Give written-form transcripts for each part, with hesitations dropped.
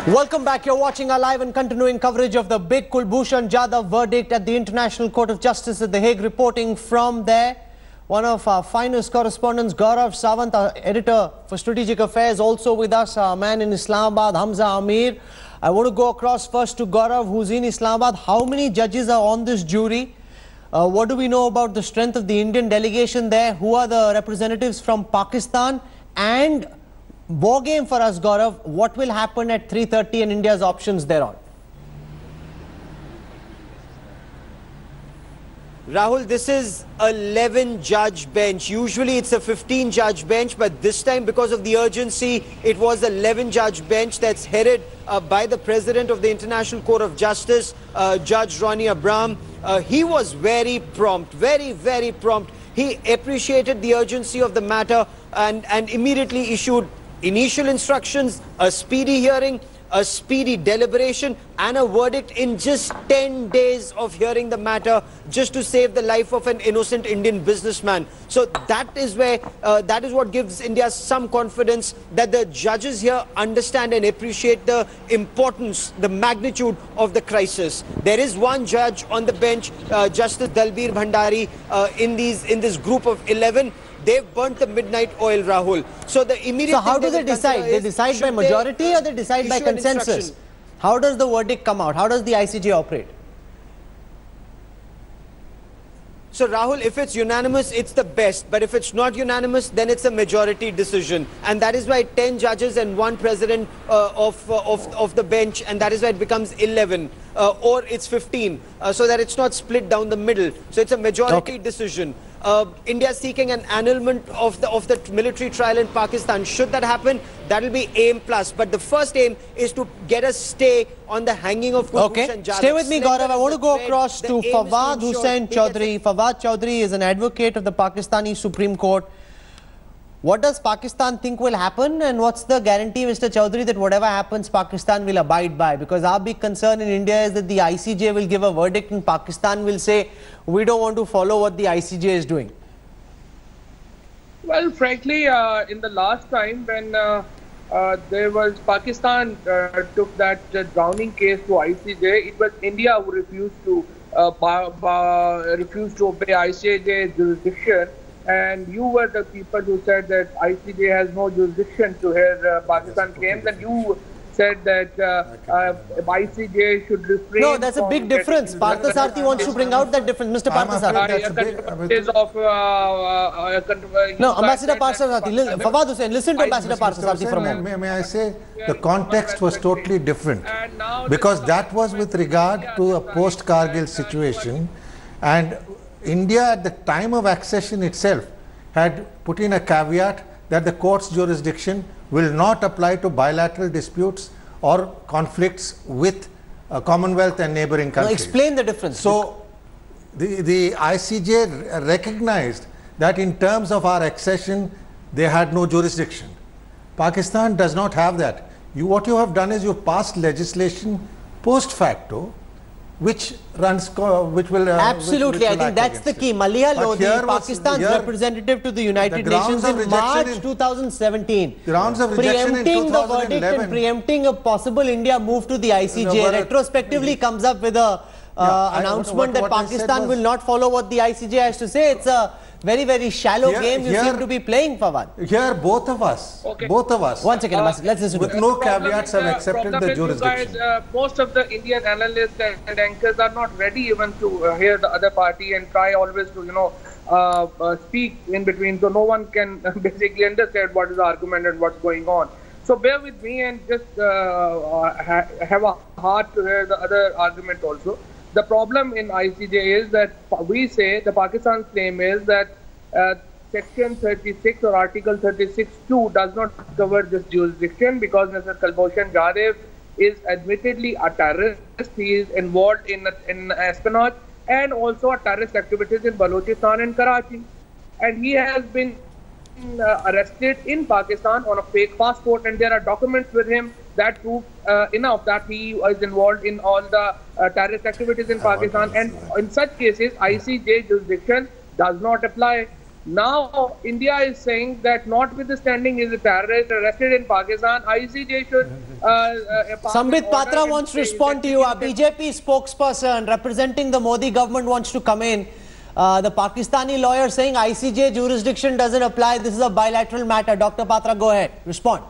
Welcome back. You're watching our live and continuing coverage of the big Kulbhushan Jadhav verdict at the International Court of Justice at The Hague. Reporting from there, one of our finest correspondents, Gaurav Sawant, our editor for Strategic Affairs, also with us, our man in Islamabad, Hamza Amir. I want to go across first to Gaurav, who's in Islamabad. How many judges are on this jury? What do we know about the strength of the Indian delegation there? Who are the representatives from Pakistan? And war game for us, Gaurav. What will happen at 3:30 and India's options thereon? Rahul, this is a 11-judge bench. Usually it's a 15-judge bench, but this time, because of the urgency, it was an 11-judge bench that's headed by the President of the International Court of Justice, Judge Ronnie Abraham. He was very prompt, very prompt. He appreciated the urgency of the matter and immediately issued initial instructions, a speedy hearing, a speedy deliberation and a verdict in just 10 days of hearing the matter, just to save the life of an innocent Indian businessman. So that is where, that is what gives India some confidence that the judges here understand and appreciate the importance, the magnitude of the crisis. There is one judge on the bench, Justice Dalbir Bhandari, in this group of 11. They've burnt the midnight oil, Rahul. So the immediate. So how do they decide? They decide by majority or they decide by consensus? How does the verdict come out? How does the ICJ operate? So Rahul, if it's unanimous, it's the best. But if it's not unanimous, then it's a majority decision. And that is why 10 judges and one president of the bench, and that is why it becomes 11. Or it's 15, so that it's not split down the middle. So it's a majority decision. India seeking an annulment of the military trial in Pakistan. Should that happen, that will be aim plus. But the first aim is to get a stay on the hanging of Kulbhushan Jadhav. Stay with me, Gaurav. I want to go across to Fawad Hussain Chaudhry. Fawad Chaudhry is an advocate of the Pakistani Supreme Court. What does Pakistan think will happen, and what's the guarantee, Mr. Chaudhry, that whatever happens, Pakistan will abide by? Because our big concern in India is that the ICJ will give a verdict and Pakistan will say, we don't want to follow what the ICJ is doing. Well, frankly, in the last time when there was Pakistan took that drowning case to ICJ, it was India who refused to obey ICJ jurisdiction. And you were the people who said that ICJ has no jurisdiction to hear Pakistan claims, and you said that ICJ should refrain. No, that's a big difference. Parthasarathi wants to bring out that difference. Mr. Parthasarathi. No, Ambassador Parthasarathi. Fawad Hussain, listen to Ambassador Parthasarathi for a moment. May I say, the context was totally different. Because that was with regard to a post-Kargil situation, and India at the time of accession itself had put in a caveat that the court's jurisdiction will not apply to bilateral disputes or conflicts with Commonwealth and neighboring countries. Now explain the difference. So the ICJ recognized that in terms of our accession, they had no jurisdiction. Pakistan does not have that. What you have done is you passed legislation post facto, which will absolutely. I think that's the key. Maliha Lodi, Pakistan's representative to the United Nations in March 2017, preempting the verdict and preempting a possible India move to the ICJ, retrospectively comes up with a announcement that Pakistan will not follow what the ICJ has to say. It's a very shallow game you seem to be playing, Fawad. Here, both of us. One second, let's listen with no caveats have accepted the jurisdiction. Most of the Indian analysts and anchors are not ready even to hear the other party and try always to, speak in between. So no one can basically understand what is the argument and what's going on. So bear with me and just have a heart to hear the other argument also. The problem in ICJ is that we say the Pakistan's claim is that Section 36 or Article 36(2) does not cover this jurisdiction because Mr. Kulbhushan Jadhav is admittedly a terrorist. He is involved in espionage and also terrorist activities in Balochistan and Karachi. And he has been arrested in Pakistan on a fake passport, and there are documents with him that prove enough that he was involved in all the terrorist activities in Pakistan. And in such cases, ICJ jurisdiction does not apply. Now, India is saying that notwithstanding is a terrorist arrested in Pakistan, ICJ should... Sambit Patra wants to respond to you. Our BJP spokesperson representing the Modi government wants to come in. The Pakistani lawyer saying ICJ jurisdiction doesn't apply. This is a bilateral matter. Dr. Patra, go ahead. Respond.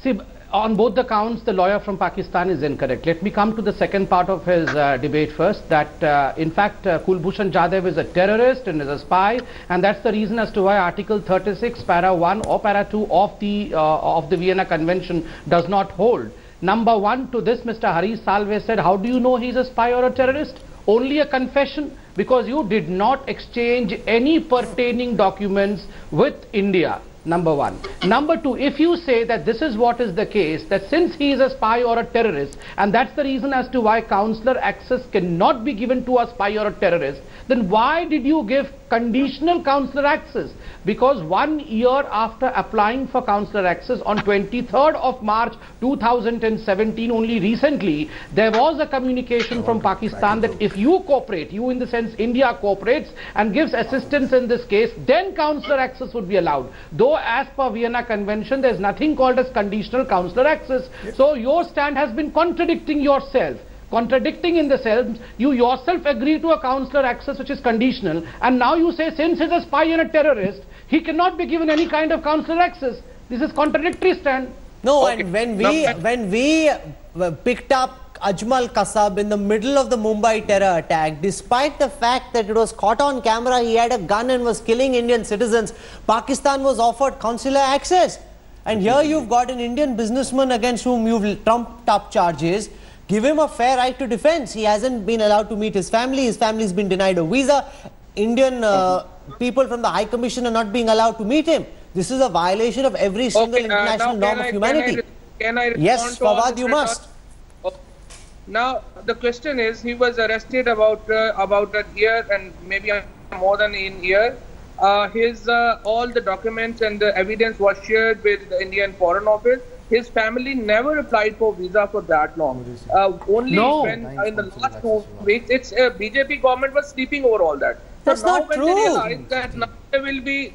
See, on both the counts, the lawyer from Pakistan is incorrect. Let me come to the second part of his debate first, that in fact Kulbhushan Jadhav is a terrorist and is a spy, and that's the reason as to why Article 36, Para 1 or Para 2 of the Vienna Convention does not hold. Number one, to this Mr. Harish Salve said, how do you know he's a spy or a terrorist? Only a confession, because you did not exchange any pertaining documents with India. Number one. Number two, if you say that this is what is the case, that since he is a spy or a terrorist, and that's the reason as to why consular access cannot be given to a spy or a terrorist, then why did you give conditional consular access? Because 1 year after applying for consular access on 23rd of March 2017, only recently, there was a communication from Pakistan that if you cooperate, you in the sense India cooperates and gives assistance in this case, then consular access would be allowed. Though as per Vienna Convention, there is nothing called as conditional consular access. So your stand has been contradicting yourself. Contradicting in the sense, you yourself agree to a consular access which is conditional, and now you say since he's a spy and a terrorist, he cannot be given any kind of consular access. This is contradictory stand. No, okay. And when we picked up Ajmal Kasab in the middle of the Mumbai terror attack, despite the fact that it was caught on camera, he had a gun and was killing Indian citizens, Pakistan was offered consular access. And here you've got an Indian businessman against whom you've trumped up charges. Give him a fair right to defense. He hasn't been allowed to meet his family. His family's been denied a visa. Indian people from the High Commission are not being allowed to meet him. This is a violation of every single international norm of humanity. Can I yes, Fawad, you must. Now, the question is, he was arrested about a year and maybe more than a year. All the documents and the evidence was shared with the Indian Foreign Office. His family never applied for visa for that long. Only when in the last 2 weeks, BJP government was sleeping over all that. That's so now not when true. They realize that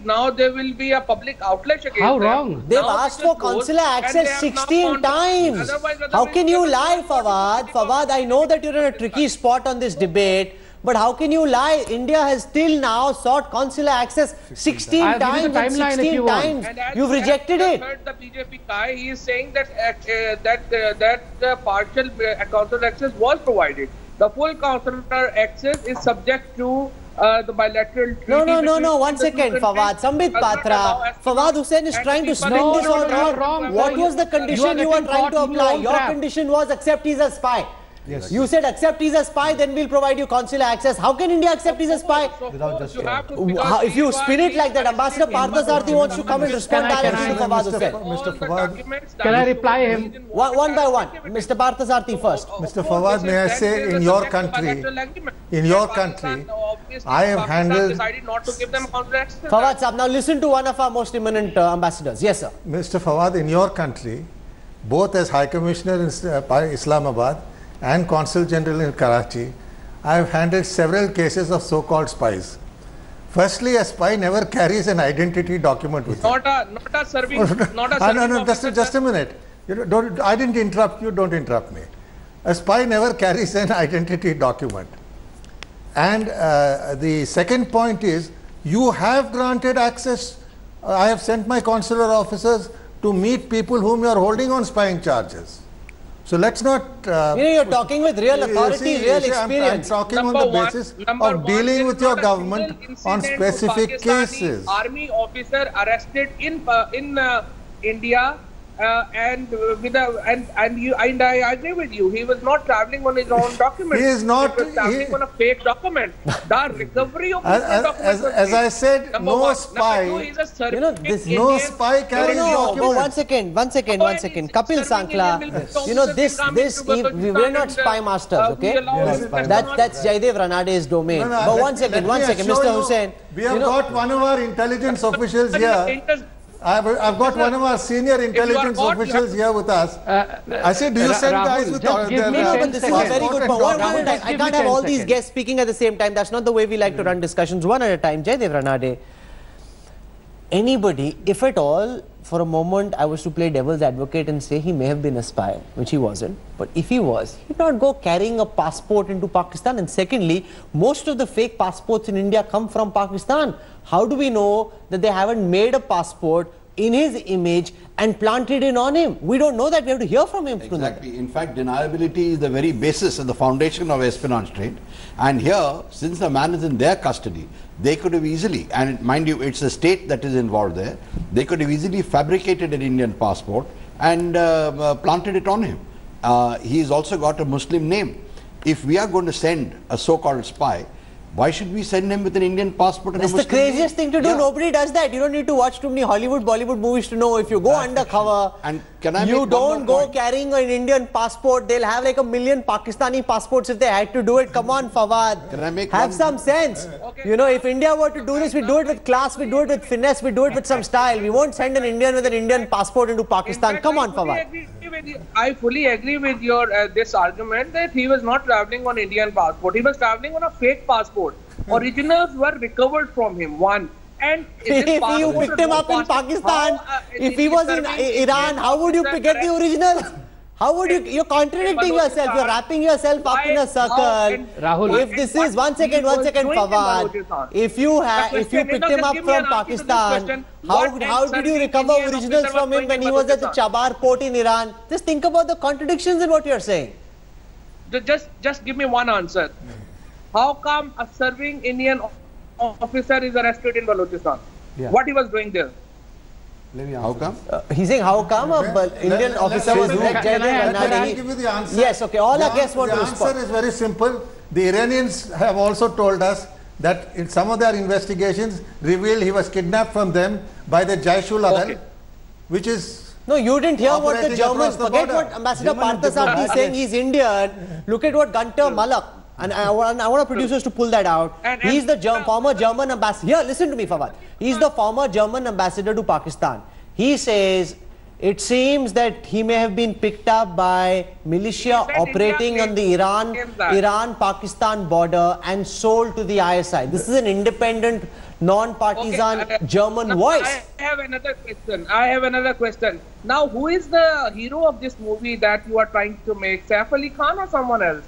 now there will be a public outlet against How them. wrong? They've asked for consular access 16 times. How can you lie, Fawad? Fawad, I know that you're in a tricky spot on this debate. But how can you lie? India has till now sought consular access 16 times and 16 times. You've rejected it. I heard the BJP guy, he is saying that partial consular access was provided. The full consular access is subject to the bilateral treaty. No. 1 second, Fawad. Sambit Patra. Fawad Hussain is trying to spin this all wrong. What was the condition you were trying to apply? Your condition was accept he's a spy. Yes. You said accept he's a spy, then we'll provide you consular access. How can India accept he's a spy? Without just if you spin it like that, Ambassador Parthasarthi wants to come and respond directly to Fawad Hussain. Mr. Fawad, can I reply him? One by one. Mr. Parthasarthi first. Mr. Fawad, may I say, in your country, I have handled... Fawad Saab, now listen to one of our most eminent ambassadors. Yes, sir. Mr. Fawad, in your country, both as High Commissioner in Islamabad and Consul General in Karachi, I have handled several cases of so-called spies. Firstly, a spy never carries an identity document with him. Not a serving officer. Just a minute. I didn't interrupt you, don't interrupt me. A spy never carries an identity document. And the second point is, you have granted access. I have sent my consular officers to meet people whom you are holding on spying charges. So let's not... you're talking with real authority, real experience. I'm talking on the basis of dealing with your government on specific cases. Army officer arrested in India and I agree with you. He was not traveling on his own document. He is not. He was traveling on a fake document. The recovery of this document. As I said, no spy. No spy carries documents. No, one second. Kapil Sankla, we're not spy masters, okay? That's Jaidev Ranade's domain. But one second, Mr. Hussain. We have got one of our intelligence officials here. I've got one of our senior intelligence officials here with us. I said, do you send guys with just give me No, but this is a very good point. One at a time. I can't have all these guests speaking at the same time. That's not the way we like to run discussions. One at a time. Jaydev Ranade. Anybody, if at all, for a moment I was to play devil's advocate and say he may have been a spy, which he wasn't, but if he was, he'd not go carrying a passport into Pakistan. And secondly, most of the fake passports in India come from Pakistan. How do we know that they haven't made a passport in his image and planted it on him? We don't know that. We have to hear from him. Exactly. In fact, deniability is the very basis and the foundation of espionage trade. And here, since the man is in their custody, they could have easily, and mind you, it's the state that is involved there, they could have easily fabricated an Indian passport and planted it on him. He's also got a Muslim name. If we are going to send a so-called spy, why should we send him with an Indian passport and That's a Muslim the craziest name? thing to do. Yeah. Nobody does that. You don't need to watch too many Hollywood, Bollywood movies to know. If you go undercover, And can I you make don't one more go point? carrying an Indian passport. They'll have like 1 million Pakistani passports if they had to do it. Come on, Fawad. Can I make have one- some sense. Okay. You know, if India were to do this, we do it with class, we do it with finesse, we do it with some style. We won't send an Indian with an Indian passport into Pakistan. In fact, Come on, Fawad. I fully agree with your this argument that he was not traveling on Indian passport. He was traveling on a fake passport. Originals were recovered from him. One. And If you picked him up in Pakistan, if he was in Iran, how would you get the originals? How would you? You're contradicting yourself. You're wrapping yourself up in a circle. Rahul. If this is one second, Fawad. If you picked him up from Pakistan, how did you recover originals from him when he was at the Chabar port in Iran? Just think about the contradictions in what you're saying. Just give me one answer. How come a serving Indian officer is arrested in Balochistan? Yeah. What he was doing there? How come? He's saying, how come an Indian officer was Let me give you the answer. Yes, okay. All our guests want to The respond. answer is very simple. The Iranians have also told us that in some of their investigations revealed he was kidnapped from them by the Jaish-ul-Adl, which is... No, you didn't hear what the Operating Germans, across the forget border. what Ambassador German Parthasarthi is saying, diplomats. he's Indian. Look at what Gunter Malak, and I want our producers to pull that out. He's the former German ambassador. Here, listen to me, Fawad. He's the former German ambassador to Pakistan. He says, it seems that he may have been picked up by militia operating on the Iran-Pakistan border and sold to the ISI. This is an independent, non-partisan German voice. I have another question. Now, who is the hero of this movie that you are trying to make? Saif Ali Khan or someone else?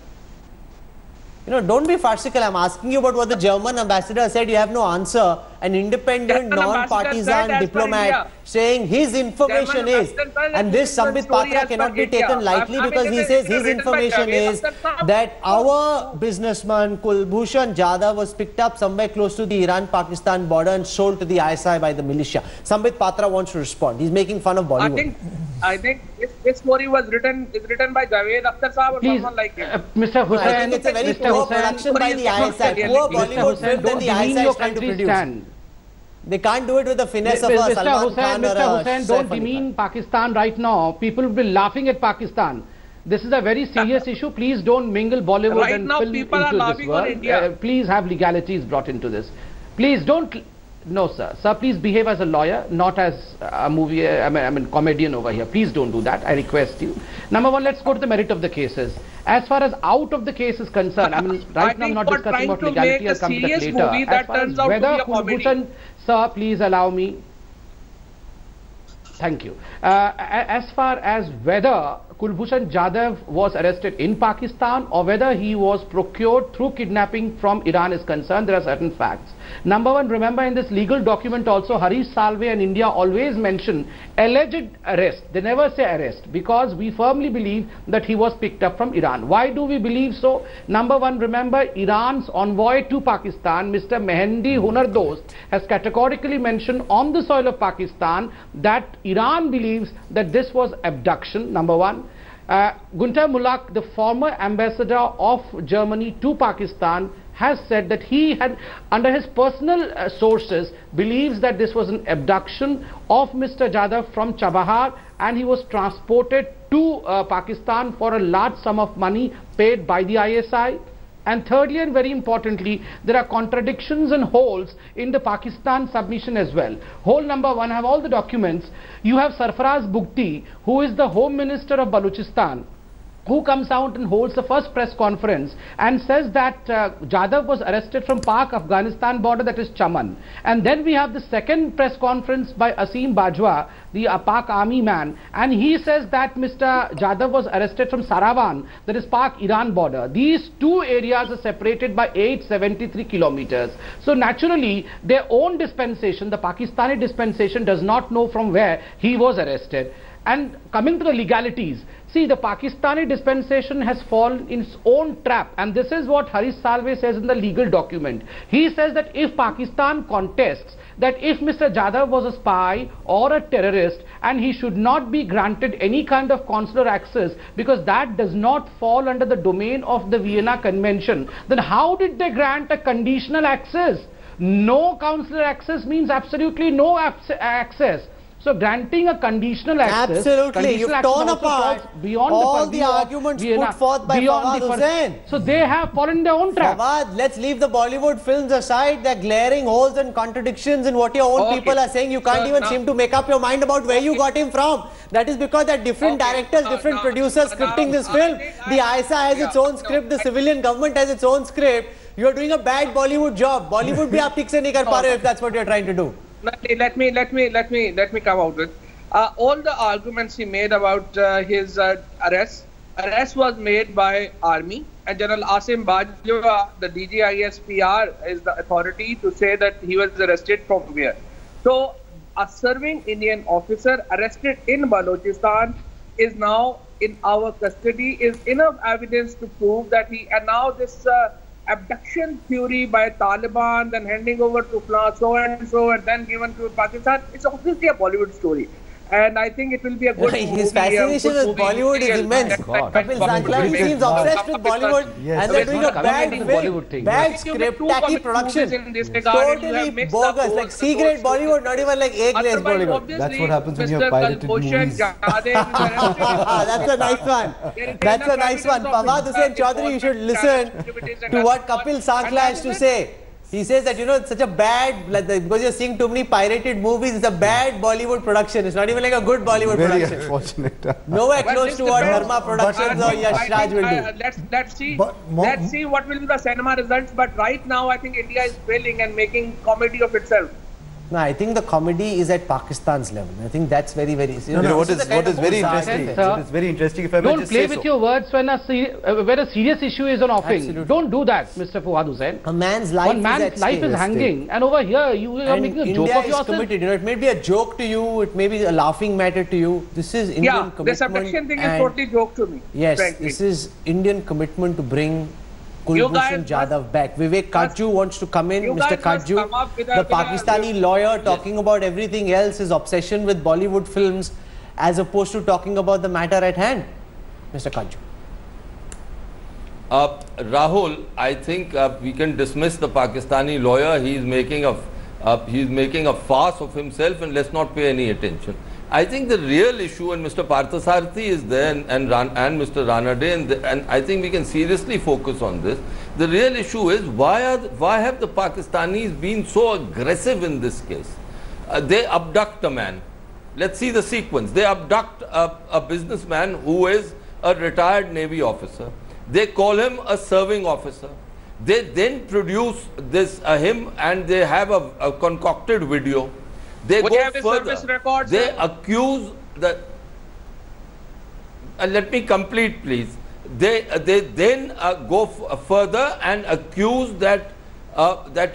You know, don't be farcical. I'm asking you about what the German ambassador said. You have no answer. An independent, non-partisan diplomat saying his information is, and this Sambit Patra cannot be taken lightly because he says his information is that our businessman Kulbhushan Jadhav was picked up somewhere close to the Iran-Pakistan border and sold to the ISI by the militia. Sambit Patra wants to respond. He's making fun of Bollywood. I think this story was written by Javed Akhtar Saab or someone like it. Mr. Hussain, I think it's a very poor production by the ISI. Poor Bollywood film that the ISI is trying to produce. They can't do it with the finesse of a Salman Khan or a Mr. Hussain, Saif don't Ali demean Khan. Pakistan right now. People will be laughing at Pakistan. This is a very serious issue. Please don't mingle Bollywood Right and now, film people are into this laughing on world. India. Please have legalities brought into this. Please don't. No, sir. Sir, please behave as a lawyer, not as a movie, I mean, comedian over here. Please don't do that. I request you. Number one, let's go to the merit of the cases. As far as out of the case is concerned, I mean, right now I'm not discussing about legality. I'll come to that later. As far as whether Kulbhushan, sir, please allow me. Thank you. As far as whether Kulbhushan Jadhav was arrested in Pakistan or whether he was procured through kidnapping from Iran is concerned, there are certain facts. Number one, remember in this legal document also, Harish Salve and India always mention alleged arrest. They never say arrest because we firmly believe that he was picked up from Iran. Why do we believe so? Number one, remember Iran's envoy to Pakistan, Mr. Mehendi Hunardost, has categorically mentioned on the soil of Pakistan that Iran believes that this was abduction, number one. Gunter Mulak, the former ambassador of Germany to Pakistan, has said that he had, under his personal sources, believes that this was an abduction of Mr. Jadhav from Chabahar and he was transported to Pakistan for a large sum of money paid by the ISI. And thirdly, and very importantly, there are contradictions and holes in the Pakistan submission as well. Hole number one, I have all the documents. You have Sarfaraz Bugti, who is the Home Minister of Balochistan, who comes out and holds the first press conference and says that Jadhav was arrested from Pak-Afghanistan border, that is Chaman. And then we have the second press conference by Asim Bajwa, the Pak army man, and he says that Mr. Jadhav was arrested from Saravan, that is Pak-Iran border. These two areas are separated by 873 kilometers. So naturally, their own dispensation, the Pakistani dispensation, does not know from where he was arrested. And coming to the legalities, see, the Pakistani dispensation has fallen in its own trap, and this is what Harish Salve says in the legal document. He says that if Pakistan contests that if Mr. Jadhav was a spy or a terrorist, and he should not be granted any kind of consular access because that does not fall under the domain of the Vienna Convention, then how did they grant a conditional access? No consular access means absolutely no access. So granting a conditional access, absolutely, you've torn apart beyond all the arguments put forth by Fawad Hussain. So they have fallen in their own trap. Fawad, let's leave the Bollywood films aside. They're glaring holes and contradictions in what your own people are saying. You can't even seem to make up your mind about where you got him from. That is because there are different directors, different producers scripting this film. The ISA has its own script, the civilian government has its own script. You are doing a bad Bollywood job. Bollywood bhi aap theek se nahi kar pa rahe if that's what you're trying to do. Let me come out with all the arguments he made about his arrest. Arrest was made by army, and General Asim Bajwa, the DGISPR, is the authority to say that he was arrested from where. So a serving Indian officer arrested in Balochistan is now in our custody, is enough evidence to prove that he, and now this abduction theory by Taliban, then handing over to so and so, and then given to Pakistan. It's obviously a Bollywood story, and I think it will be a good movie. His fascination with Bollywood is immense. Kapil Sankla seems obsessed with Bollywood, and they're doing a bad film, bad script, tacky production, totally bogus, like C-grade Bollywood, not even like A-grade Bollywood. That's what happens when you have pirated movies. That's a nice one. That's a nice one. Fawad Hussain Chaudhary, you should listen to what Kapil Sankla has to say. He says that, you know, it's such a bad, because you're seeing too many pirated movies, it's a bad Bollywood production. It's not even like a good Bollywood production. Very unfortunate. Nowhere close to what Dharma Productions or Yash Raj will do. Let's see what will be the cinema results. But right now, I think India is failing and making comedy of itself. No, I think the comedy is at Pakistan's level. I think that's very, very... What is very interesting? What is very interesting, if I may don't play with your words when a serious issue is on offering. Absolutely. Don't do that, Mr. Fuad Hussain. A man's life is hanging, and over here you are making a joke of yourself. Committed. You know, it may be a joke to you, it may be a laughing matter to you. This is Indian commitment. This abduction thing is totally joke to me. Yes, frankly. This is Indian commitment to bring Kulbhushan Jadhav back. Vivek Kajju wants to come in. Mr. Kajju, the Pakistani lawyer, talking about everything else, his obsession with Bollywood films, as opposed to talking about the matter at hand. Mr. Kajju. Rahul, I think we can dismiss the Pakistani lawyer. He's making a farce of himself, and let's not pay any attention. I think the real issue, and Mr. Parthasarathi is there, and Mr. Ranade, and I think we can seriously focus on this. The real issue is why have the Pakistanis been so aggressive in this case? They abduct a man. Let's see the sequence. They abduct a businessman who is a retired Navy officer. They call him a serving officer. They then produce him, and they have a concocted video. They go further. They accuse the. Let me complete, please. They then go further and accuse that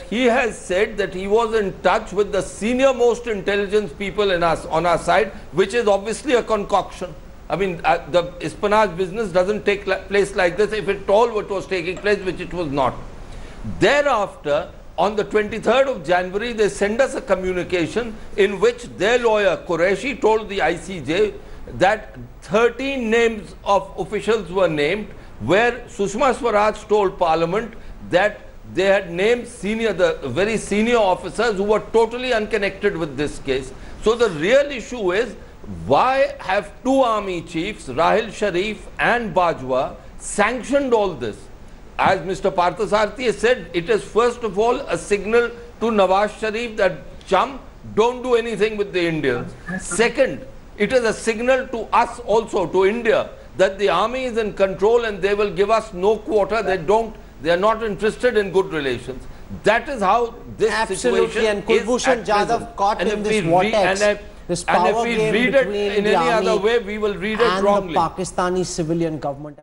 he has said that he was in touch with the senior most intelligence people on our side, which is obviously a concoction. I mean, the espionage business doesn't take place like this. If it all what was taking place, which it was not. Thereafter, on the 23rd of January, they send us a communication in which their lawyer, Qureshi, told the ICJ that 13 names of officials were named, where Sushma Swaraj told Parliament that they had named the very senior officers who were totally unconnected with this case. So the real issue is, why have two army chiefs, Rahil Sharif and Bajwa, sanctioned all this? as Mr. Parthasarathi has said, it is first of all a signal to Nawaz Sharif that, chum, don't do anything with the Indians. Second, it is a signal to us also, to India, that the army is in control and they will give us no quarter. They are not interested in good relations. That is how this situation and Kulbhushan Jadhav caught in this vortex. This power game between the army in any other way, we will read it wrongly. And the Pakistani civilian government.